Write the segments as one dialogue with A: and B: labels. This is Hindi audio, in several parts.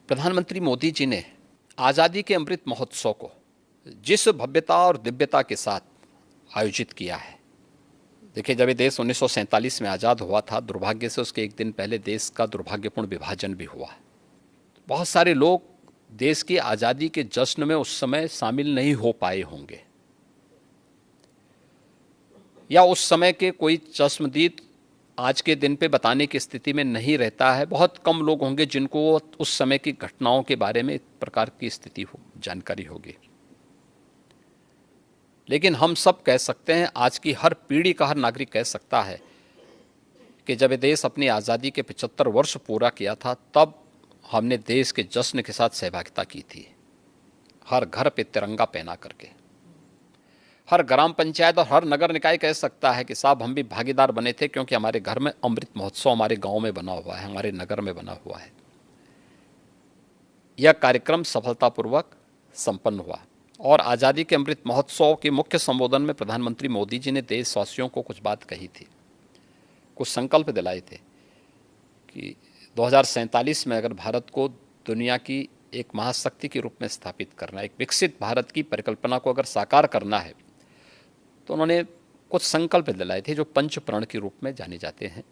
A: प्रधानमंत्री मोदी जी ने आज़ादी के अमृत महोत्सव को जिस भव्यता और दिव्यता के साथ आयोजित किया है, देखिए, जब ये देश 1947 में आज़ाद हुआ था, दुर्भाग्य से उसके एक दिन पहले देश का दुर्भाग्यपूर्ण विभाजन भी हुआ। बहुत सारे लोग देश की आज़ादी के जश्न में उस समय शामिल नहीं हो पाए होंगे, या उस समय के कोई चश्मदीद आज के दिन पे बताने की स्थिति में नहीं रहता है। बहुत कम लोग होंगे जिनको उस समय की घटनाओं के बारे में इस प्रकार की स्थिति जानकारी होगी। लेकिन हम सब कह सकते हैं, आज की हर पीढ़ी का हर नागरिक कह सकता है कि जब ये देश अपनी आज़ादी के 75 वर्ष पूरा किया था, तब हमने देश के जश्न के साथ सहभागिता की थी, हर घर पे तिरंगा पहना करके। हर ग्राम पंचायत और हर नगर निकाय कह सकता है कि साहब हम भी भागीदार बने थे, क्योंकि हमारे घर में अमृत महोत्सव हमारे गांव में बना हुआ है, हमारे नगर में बना हुआ है। यह कार्यक्रम सफलतापूर्वक संपन्न हुआ और आज़ादी के अमृत महोत्सव के मुख्य संबोधन में प्रधानमंत्री मोदी जी ने देशवासियों को कुछ बात कही थी, कुछ संकल्प दिलाए थे कि 2047 में अगर भारत को दुनिया की एक महाशक्ति के रूप में स्थापित करना है, एक विकसित भारत की परिकल्पना को अगर साकार करना है, तो उन्होंने कुछ संकल्प दिलाए थे जो पंच प्रण के रूप में जाने जाते हैं।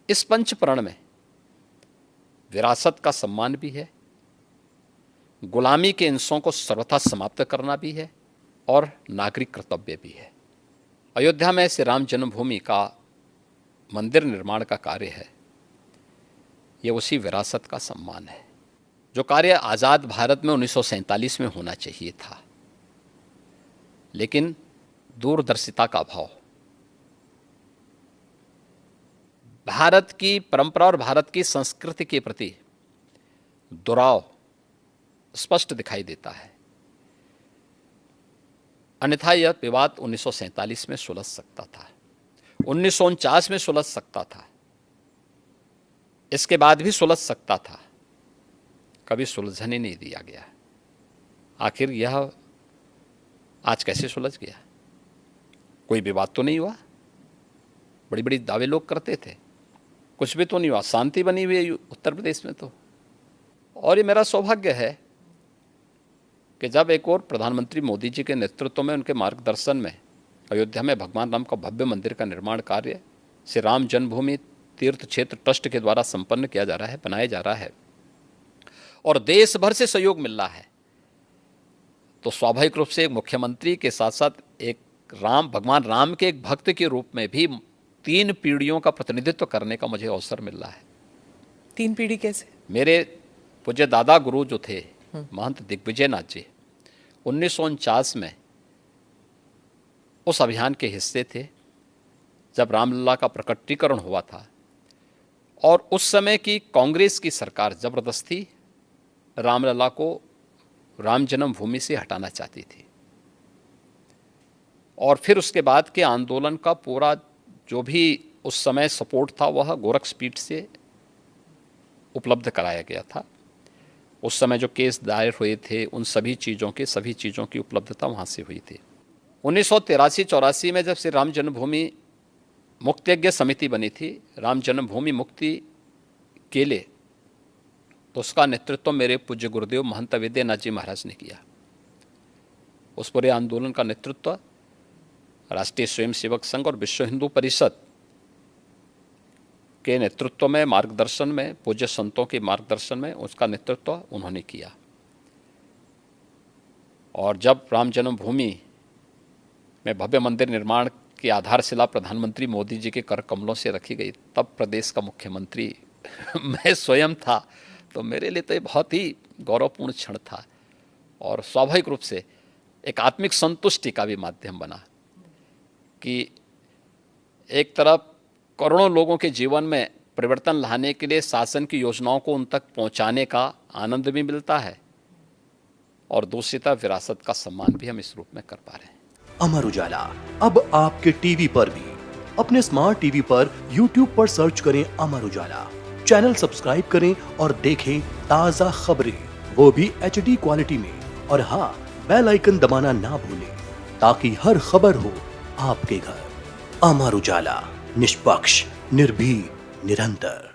A: इस पंच प्रण में विरासत का सम्मान भी है, गुलामी के इंसों को सर्वथा समाप्त करना भी है और नागरिक कर्तव्य भी है। अयोध्या में श्री राम जन्मभूमि का मंदिर निर्माण का कार्य है, ये उसी विरासत का सम्मान है जो कार्य आज़ाद भारत में 1947 में होना चाहिए था। लेकिन दूरदर्शिता का अभाव, भारत की परंपरा और भारत की संस्कृति के प्रति दुराव स्पष्ट दिखाई देता है। अन्यथा यह विवाद 1947 में सुलझ सकता था, 1949 में सुलझ सकता था, इसके बाद भी सुलझ सकता था, कभी सुलझने नहीं दिया गया। आखिर यह आज कैसे सुलझ गया? कोई विवाद तो नहीं हुआ, बड़ी बड़ी दावे लोग करते थे, कुछ भी तो नहीं हुआ, शांति बनी हुई है उत्तर प्रदेश में तो। और ये मेरा सौभाग्य है कि जब एक और प्रधानमंत्री मोदी जी के नेतृत्व में, उनके मार्गदर्शन में अयोध्या में भगवान राम का भव्य मंदिर का निर्माण कार्य श्री राम जन्मभूमि तीर्थ क्षेत्र ट्रस्ट के द्वारा संपन्न किया जा रहा है, बनाया जा रहा है और देश भर से सहयोग मिल रहा है, तो स्वाभाविक रूप से एक मुख्यमंत्री के साथ साथ एक भगवान राम के एक भक्त के रूप में भी 3 पीढ़ियों का प्रतिनिधित्व करने का मुझे अवसर मिल रहा है।
B: 3 पीढ़ी कैसे?
A: मेरे पूज्य दादा गुरु जो थे महंत दिग्विजय नाथ जी, 1949 में उस अभियान के हिस्से थे जब रामलला का प्रकटीकरण हुआ था, और उस समय की कांग्रेस की सरकार जबरदस्ती रामलला को राम जन्मभूमि से हटाना चाहती थी। और फिर उसके बाद के आंदोलन का पूरा जो भी उस समय सपोर्ट था वह गोरखपीठ से उपलब्ध कराया गया था। उस समय जो केस दायर हुए थे, उन सभी चीज़ों की उपलब्धता वहाँ से हुई थी। 1983-84 में जब श्री राम जन्मभूमि मुक्तयज्ञ समिति बनी थी, राम जन्मभूमि मुक्ति के लिए, तो उसका नेतृत्व मेरे पूज्य गुरुदेव महंत विद्यानाथ जी महाराज ने किया। उस पूरे आंदोलन का नेतृत्व राष्ट्रीय स्वयंसेवक संघ और विश्व हिंदू परिषद के नेतृत्व में, मार्गदर्शन में, पूज्य संतों के मार्गदर्शन में उसका नेतृत्व उन्होंने किया। और जब राम जन्मभूमि में भव्य मंदिर निर्माण की आधारशिला प्रधानमंत्री मोदी जी के कर कमलों से रखी गई, तब प्रदेश का मुख्यमंत्री मैं स्वयं था, तो मेरे लिए तो ये बहुत ही गौरवपूर्ण क्षण था और स्वाभाविक रूप से एक आत्मिक संतुष्टि का भी माध्यम बना कि एक तरफ करोड़ों लोगों के जीवन में परिवर्तन लाने के लिए शासन की योजनाओं को उन तक पहुंचाने का आनंद भी मिलता है और दूसरी तरफ विरासत का सम्मान भी हम इस रूप में कर पा रहे हैं।
C: अमर उजाला अब आपके टीवी पर भी। अपने स्मार्ट टीवी पर YouTube पर सर्च करें अमर उजाला, चैनल सब्सक्राइब करें और देखें ताजा खबरें, वो भी HD क्वालिटी में। और हाँ, बेल आइकन दबाना ना भूलें ताकि हर खबर हो आपके घर। अमर उजाला, निष्पक्ष, निर्भीक, निरंतर।